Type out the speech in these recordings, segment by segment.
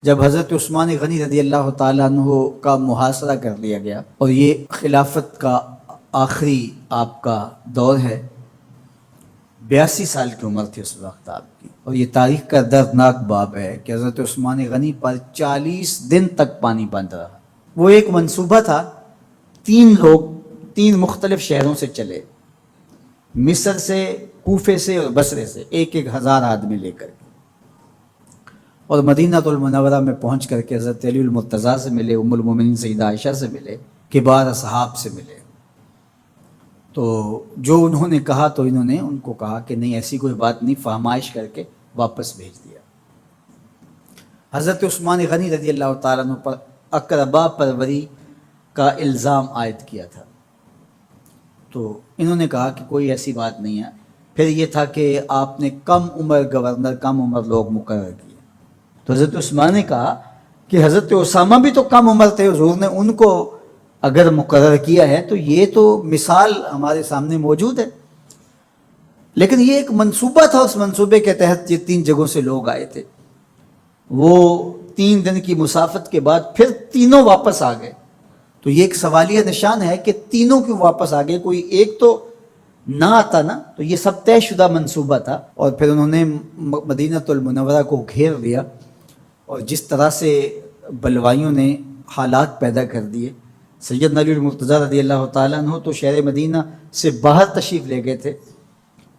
جب حضرت عثمان غنی رضی اللہ تعالیٰ عنہ کا محاصرہ کر لیا گیا اور یہ خلافت کا آخری آپ کا دور ہے، 82 سال کی عمر تھی اس وقت آپ کی، اور یہ تاریخ کا دردناک باب ہے کہ حضرت عثمان غنی پر 40 دن تک پانی بند رہا۔ وہ ایک منصوبہ تھا، 3 لوگ 3 مختلف شہروں سے چلے، مصر سے، کوفے سے اور بصرے سے، 1000 آدمی لے کر کے، اور مدینہ المنورہ میں پہنچ کر کے حضرت علی المرتضیٰ سے ملے، ام المومنین سیدہ عائشہ سے ملے، کبار اصحاب سے ملے۔ تو جو انہوں نے کہا تو انہوں نے ان کو کہا کہ نہیں، ایسی کوئی بات نہیں، فرمائش کر کے واپس بھیج دیا۔ حضرت عثمان غنی رضی اللہ تعالیٰ عنہ پر اقربا پروری کا الزام عائد کیا تھا، تو انہوں نے کہا کہ کوئی ایسی بات نہیں ہے۔ پھر یہ تھا کہ آپ نے کم عمر گورنر، کم عمر لوگ مقرر کیے، تو حضرت عثمان نے کہا کہ حضرت اسامہ بھی تو کم عمر تھے، حضور نے ان کو اگر مقرر کیا ہے تو یہ تو مثال ہمارے سامنے موجود ہے۔ لیکن یہ ایک منصوبہ تھا، اس منصوبے کے تحت یہ 3 جگہوں سے لوگ آئے تھے۔ وہ 3 دن کی مسافت کے بعد پھر تینوں واپس آ گئے، تو یہ ایک سوالیہ نشان ہے کہ تینوں کیوں واپس آ گئے، کوئی ایک تو نہ آتا نا۔ تو یہ سب طے شدہ منصوبہ تھا، اور پھر انہوں نے مدینہ المنورہ کو گھیر لیا، اور جس طرح سے بلوائیوں نے حالات پیدا کر دیے۔ سیدنا علی المرتضیٰ رضی اللہ تعالیٰ عنہ تو شہر مدینہ سے باہر تشریف لے گئے تھے،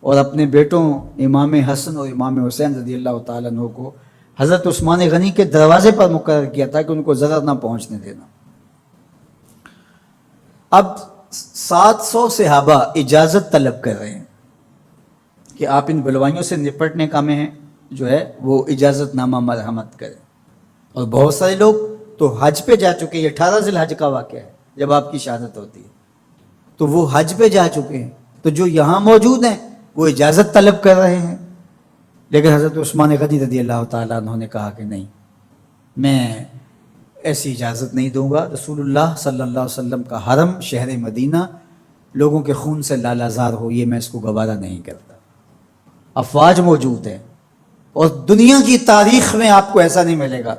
اور اپنے بیٹوں امام حسن اور امام حسین رضی اللہ تعالیٰ عنہ کو حضرت عثمان غنی کے دروازے پر مقرر کیا تھا کہ ان کو ضرر نہ پہنچنے دینا۔ اب 700 صحابہ اجازت طلب کر رہے ہیں کہ آپ ان بلوائیوں سے نپٹنے کا میں جو ہے وہ اجازت نامہ مرحمت کریں، اور بہت سارے لوگ تو حج پہ جا چکے ہیں۔ 18 ذی الحج کا واقعہ ہے جب آپ کی شہادت ہوتی ہے، تو وہ حج پہ جا چکے ہیں، تو جو یہاں موجود ہیں وہ اجازت طلب کر رہے ہیں۔ لیکن حضرت عثمان غنی رضی اللہ تعالیٰ عنہ نے کہا کہ نہیں، میں ایسی اجازت نہیں دوں گا۔ رسول اللہ صلی اللہ علیہ وسلم کا حرم شہر مدینہ لوگوں کے خون سے لالازار ہو، یہ میں اس کو گوارا نہیں کرتا۔ افواج موجود ہیں، اور دنیا کی تاریخ میں آپ کو ایسا نہیں ملے گا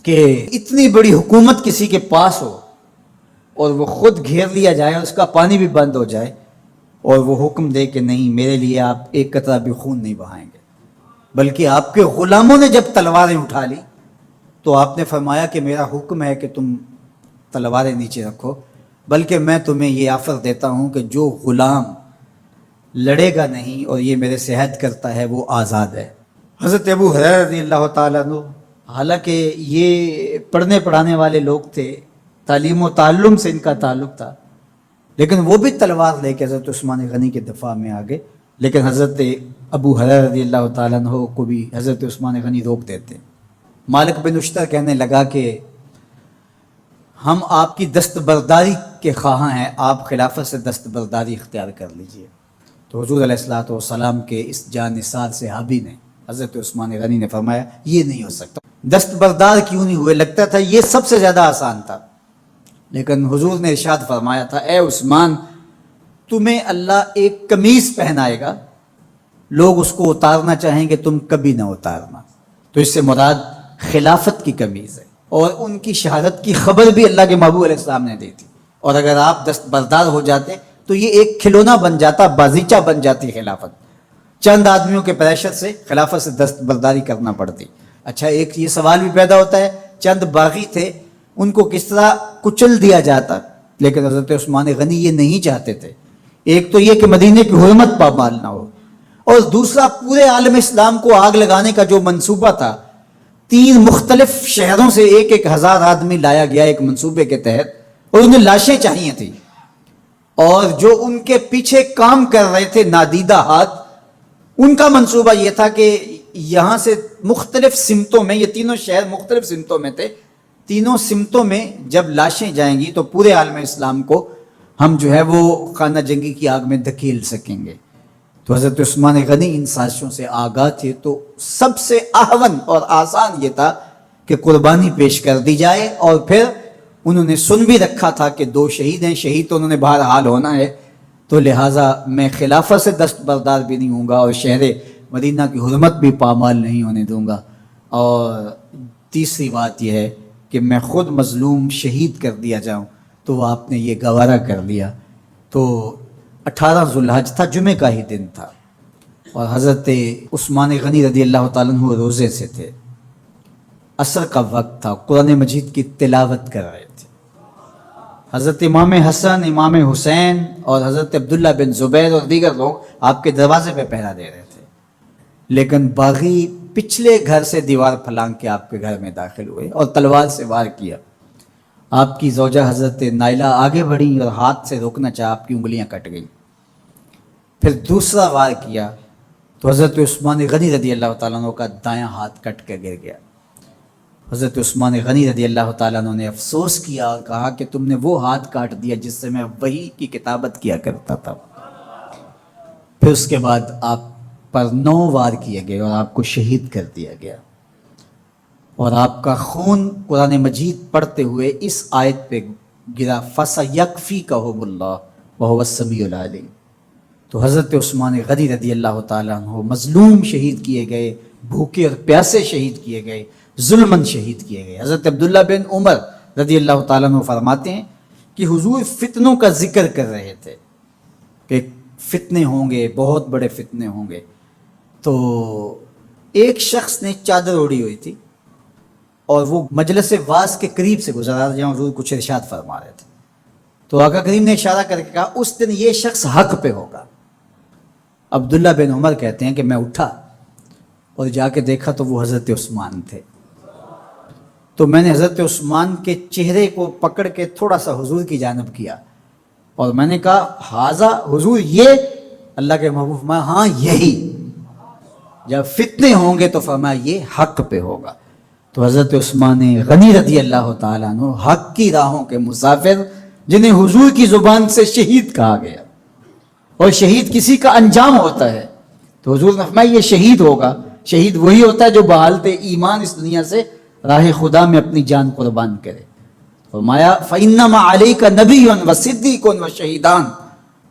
کہ اتنی بڑی حکومت کسی کے پاس ہو اور وہ خود گھیر لیا جائے، اس کا پانی بھی بند ہو جائے، اور وہ حکم دے کہ نہیں، میرے لیے آپ ایک قطرہ بھی خون نہیں بہائیں گے۔ بلکہ آپ کے غلاموں نے جب تلواریں اٹھا لی تو آپ نے فرمایا کہ میرا حکم ہے کہ تم تلواریں نیچے رکھو، بلکہ میں تمہیں یہ آفر دیتا ہوں کہ جو غلام لڑے گا نہیں اور یہ میرے سے عہد کرتا ہے وہ آزاد ہے۔ حضرت ابو ہریرہ رضی اللہ تعالیٰ عنہ، حالانکہ یہ پڑھنے پڑھانے والے لوگ تھے، تعلیم و تعلم سے ان کا تعلق تھا، لیکن وہ بھی تلوار لے کے حضرت عثمان غنی کے دفاع میں آگے۔ لیکن حضرت ابو ہریرہ رضی اللہ تعالیٰ عنہ کو بھی حضرت عثمان غنی روک دیتے۔ مالک بن اشتر کہنے لگا کہ ہم آپ کی دستبرداری کے خواہاں ہیں، آپ خلافت سے دستبرداری اختیار کر لیجئے۔ تو حضور علیہ الصلوۃ والسلام کے اس جانثار صحابی نے، حضرت عثمان غنی نے فرمایا یہ نہیں ہو سکتا۔ دستبردار کیوں نہیں ہوئے؟ لگتا تھا یہ سب سے زیادہ آسان تھا، لیکن حضور نے ارشاد فرمایا تھا، اے عثمان، تمہیں اللہ ایک قمیص پہنائے گا، لوگ اس کو اتارنا چاہیں گے، تم کبھی نہ اتارنا۔ تو اس سے مراد خلافت کی قمیض ہے، اور ان کی شہادت کی خبر بھی اللہ کے محبوب علیہ السلام نے دی تھی، اور اگر آپ دستبردار ہو جاتے تو یہ ایک کھلونا بن جاتا، بازیچہ بن جاتی خلافت۔ چند آدمیوں کے پریشر سے خلافت سے دستبرداری کرنا پڑتی۔ اچھا، ایک یہ سوال بھی پیدا ہوتا ہے، چند باغی تھے، ان کو کس طرح کچل دیا جاتا؟ لیکن حضرت عثمان غنی یہ نہیں چاہتے تھے۔ ایک تو یہ کہ مدینے کی حرمت پامال نہ ہو، اور دوسرا پورے عالم اسلام کو آگ لگانے کا جو منصوبہ تھا، 3 مختلف شہروں سے 1000 آدمی لایا گیا ایک منصوبے کے تحت، اور انہیں لاشیں چاہیے تھیں، اور جو ان کے پیچھے کام کر رہے تھے نادیدہ ہاتھ، ان کا منصوبہ یہ تھا کہ یہاں سے مختلف سمتوں میں، یہ تینوں شہر مختلف سمتوں میں تھے، تینوں سمتوں میں جب لاشیں جائیں گی تو پورے عالم اسلام کو ہم جو ہے وہ خانہ جنگی کی آگ میں دھکیل سکیں گے۔ تو حضرت عثمان غنی ان سازشوں سے آگاہ تھے، تو سب سے اہون اور آسان یہ تھا کہ قربانی پیش کر دی جائے، اور پھر انہوں نے سن بھی رکھا تھا کہ 2 شہید ہیں، شہید تو انہوں نے بہرحال ہونا ہے، تو لہٰذا میں خلافت سے دستبردار بھی نہیں ہوں گا، اور شہر مدینہ کی حرمت بھی پامال نہیں ہونے دوں گا۔ اور تیسری بات یہ ہے کہ میں خود مظلوم شہید کر دیا جاؤں، تو وہ آپ نے یہ گوارا کر لیا۔ تو 18 ذوالحج تھا، جمعہ کا ہی دن تھا، اور حضرت عثمان غنی رضی اللہ تعالیٰ عنہ روزے سے تھے، عصر کا وقت تھا، قرآن مجید کی تلاوت کر رہے تھے۔ حضرت امام حسن، امام حسین اور حضرت عبداللہ بن زبیر اور دیگر لوگ آپ کے دروازے پہ پہرا دے رہے تھے، لیکن باغی پچھلے گھر سے دیوار پھلانگ کے آپ کے گھر میں داخل ہوئے اور تلوار سے وار کیا۔ آپ کی زوجہ حضرت نائلہ آگے بڑھی اور ہاتھ سے روکنا چاہا، آپ کی انگلیاں کٹ گئیں۔ پھر دوسرا وار کیا تو حضرت عثمان غنی رضی اللہ تعالیٰ عنہ کا دایاں ہاتھ کٹ کے گر گیا۔ حضرت عثمان غنی رضی اللہ تعالیٰ عنہ نے افسوس کیا اور کہا کہ تم نے وہ ہاتھ کاٹ دیا جس سے میں وحی کی کتابت کیا کرتا تھا۔ پھر اس کے بعد آپ پر 9 وار کیے گئے اور آپ کو شہید کر دیا گیا، اور آپ کا خون قرآن مجید پڑھتے ہوئے اس آیت پہ گرا، فَسَيَكْفِيكَهُمُ اللَّهُ وَهُوَ السَّمِيعُ الْعَلِيمُ۔ تو حضرت عثمان غنی رضی اللہ تعالیٰ عنہ مظلوم شہید کیے گئے، بھوکے اور پیاسے شہید کیے گئے، ظلماً شہید کیے گئے۔ حضرت عبداللہ بن عمر رضی اللہ تعالیٰ عنہ فرماتے ہیں کہ حضور فتنوں کا ذکر کر رہے تھے کہ فتنے ہوں گے، بہت بڑے فتنے ہوں گے۔ تو ایک شخص نے چادر اوڑھی ہوئی تھی اور وہ مجلس واعظ کے قریب سے گزرا جہاں حضور کچھ ارشاد فرما رہے تھے، تو آقا کریم نے اشارہ کر کے کہا اس دن یہ شخص حق پہ ہوگا۔ عبداللہ بن عمر کہتے ہیں کہ میں اٹھا اور جا کے دیکھا تو وہ حضرت عثمان تھے، تو میں نے حضرت عثمان کے چہرے کو پکڑ کے تھوڑا سا حضور کی جانب کیا اور میں نے کہا حاضہ حضور، یہ اللہ کے محبوب فرمایا ہاں یہی، جب فتنے ہوں گے تو فرمایا یہ حق پہ ہوگا۔ تو حضرت عثمان غنی رضی اللہ تعالیٰ عنہ حق کی راہوں کے مسافر، جنہیں حضور کی زبان سے شہید کہا گیا، اور شہید کسی کا انجام ہوتا ہے، تو حضور نے فرمایا یہ شہید ہوگا۔ شہید وہی ہوتا ہے جو بحالت ایمان اس دنیا سے راہ خدا میں اپنی جان قربان کرے۔ فرمایا فَإِنَّمَا عَلَيْكَ نَبِيٌّ وَصِدِّيقٌ وَشَهِيدَانِ،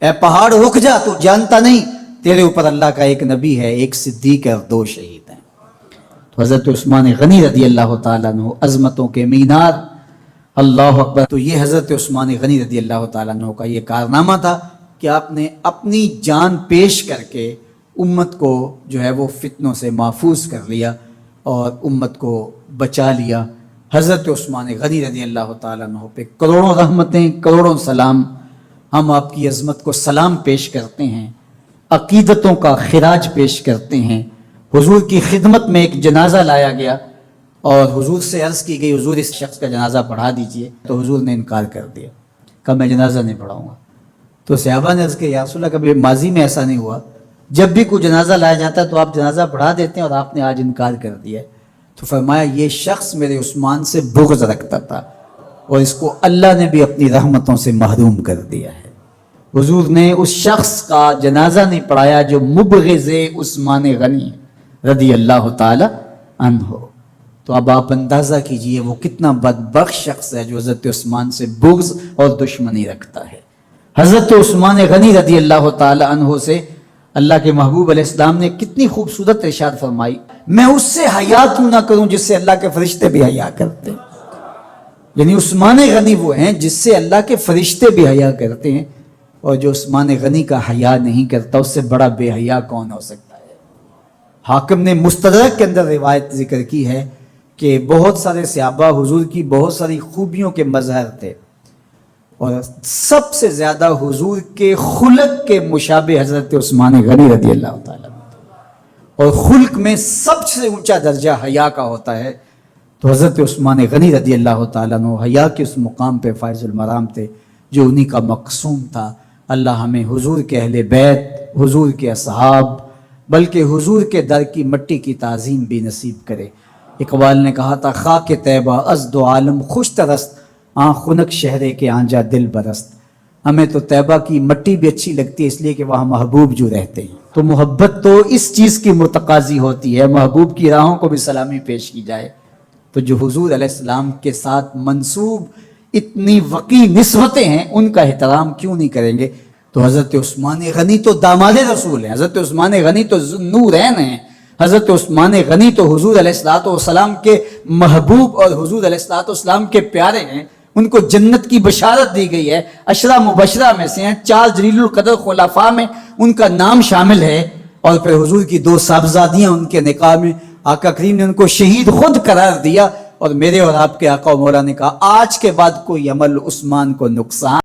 اے پہاڑ رک جا، تو جانتا نہیں تیرے اوپر اللہ کا ایک نبی ہے، ایک صدیق ہے اور 2 شہید ہیں۔ تو حضرت عثمان غنی رضی اللہ تعالیٰ عنہ عظمتوں کے مینار، اللہ اکبر۔ تو یہ حضرت عثمان غنی رضی اللہ تعالیٰ عنہ کا یہ کارنامہ تھا کہ آپ نے اپنی جان پیش کر کے امت کو جو ہے وہ فتنوں سے محفوظ کر لیا اور امت کو بچا لیا۔ حضرت عثمان غنی رضی اللہ تعالیٰ عنہ پہ کروڑوں رحمتیں، کروڑوں سلام۔ ہم آپ کی عظمت کو سلام پیش کرتے ہیں، عقیدتوں کا خراج پیش کرتے ہیں۔ حضور کی خدمت میں ایک جنازہ لایا گیا اور حضور سے عرض کی گئی حضور اس شخص کا جنازہ پڑھا دیجئے، تو حضور نے انکار کر دیا، کہا میں جنازہ نہیں پڑھاؤں گا۔ تو صحابہ نے عرض کیا یا رسول اللہ، کبھی ماضی میں ایسا نہیں ہوا، جب بھی کوئی جنازہ لایا جاتا ہے تو آپ جنازہ پڑھا دیتے ہیں اور آپ نے آج انکار کر دیا ہے۔ تو فرمایا یہ شخص میرے عثمان سے بغض رکھتا تھا اور اس کو اللہ نے بھی اپنی رحمتوں سے محروم کر دیا ہے۔ حضور نے اس شخص کا جنازہ نہیں پڑھایا جو مبغض عثمان غنی رضی اللہ تعالی عنہ۔ تو اب آپ اندازہ کیجئے وہ کتنا بدبخت شخص ہے جو حضرت عثمان سے بغض اور دشمنی رکھتا ہے۔ حضرت عثمان غنی رضی اللہ تعالی عنہ سے اللہ کے محبوب علیہ السلام نے کتنی خوبصورت ارشاد فرمائی، میں اس سے حیا کیوں نہ کروں جس سے اللہ کے فرشتے بھی حیا کرتے ہیں۔ یعنی عثمان غنی وہ ہیں جس سے اللہ کے فرشتے بھی حیا کرتے ہیں، اور جو عثمان غنی کا حیا نہیں کرتا اس سے بڑا بے حیا کون ہو سکتا ہے۔ حاکم نے مستدرک کے اندر روایت ذکر کی ہے کہ بہت سارے صحابہ حضور کی بہت ساری خوبیوں کے مظہر تھے، اور سب سے زیادہ حضور کے خلق کے مشابہ حضرت عثمان غنی رضی اللہ تعالیٰ، اور خلق میں سب سے اونچا درجہ حیا کا ہوتا ہے۔ تو حضرت عثمان غنی رضی اللہ تعالیٰ عنہ حیا کے اس مقام پہ فائز المرام تھے جو انہی کا مقصوم تھا۔ اللہ ہمیں حضور کے اہل بیت، حضور کے اصحاب، بلکہ حضور کے در کی مٹی کی تعظیم بھی نصیب کرے۔ اقبال نے کہا تھا خاک طیبہ از دو عالم خوش ترست، آن خنک شہرے کے آنجا دل برست۔ ہمیں تو طیبہ کی مٹی بھی اچھی لگتی ہے اس لیے کہ وہاں محبوب جو رہتے ہیں، تو محبت تو اس چیز کی متقاضی ہوتی ہے، محبوب کی راہوں کو بھی سلامی پیش کی جائے۔ تو جو حضور علیہ السلام کے ساتھ منسوب اتنی وقی نسبتیں ہیں ان کا احترام کیوں نہیں کریں گے؟ تو حضرت عثمان غنی تو داماد رسول ہیں، حضرت عثمان غنی تو نورین ہیں، حضرت عثمان غنی تو حضور علیہ الصلوۃ والسلام کے محبوب اور حضور علیہ الصلوۃ والسلام کے پیارے ہیں، ان کو جنت کی بشارت دی گئی ہے، عشرہ مبشرہ میں سے ہیں، 4 جلیل القدر خلفاء میں ان کا نام شامل ہے، اور پھر حضور کی 2 صاحبزادیاں ان کے نکاح میں آقا کریم نے ان کو شہید خود قرار دیا، اور میرے اور آپ کے آقا و مولا نے کہا آج کے بعد کوئی عمل عثمان کو نقصان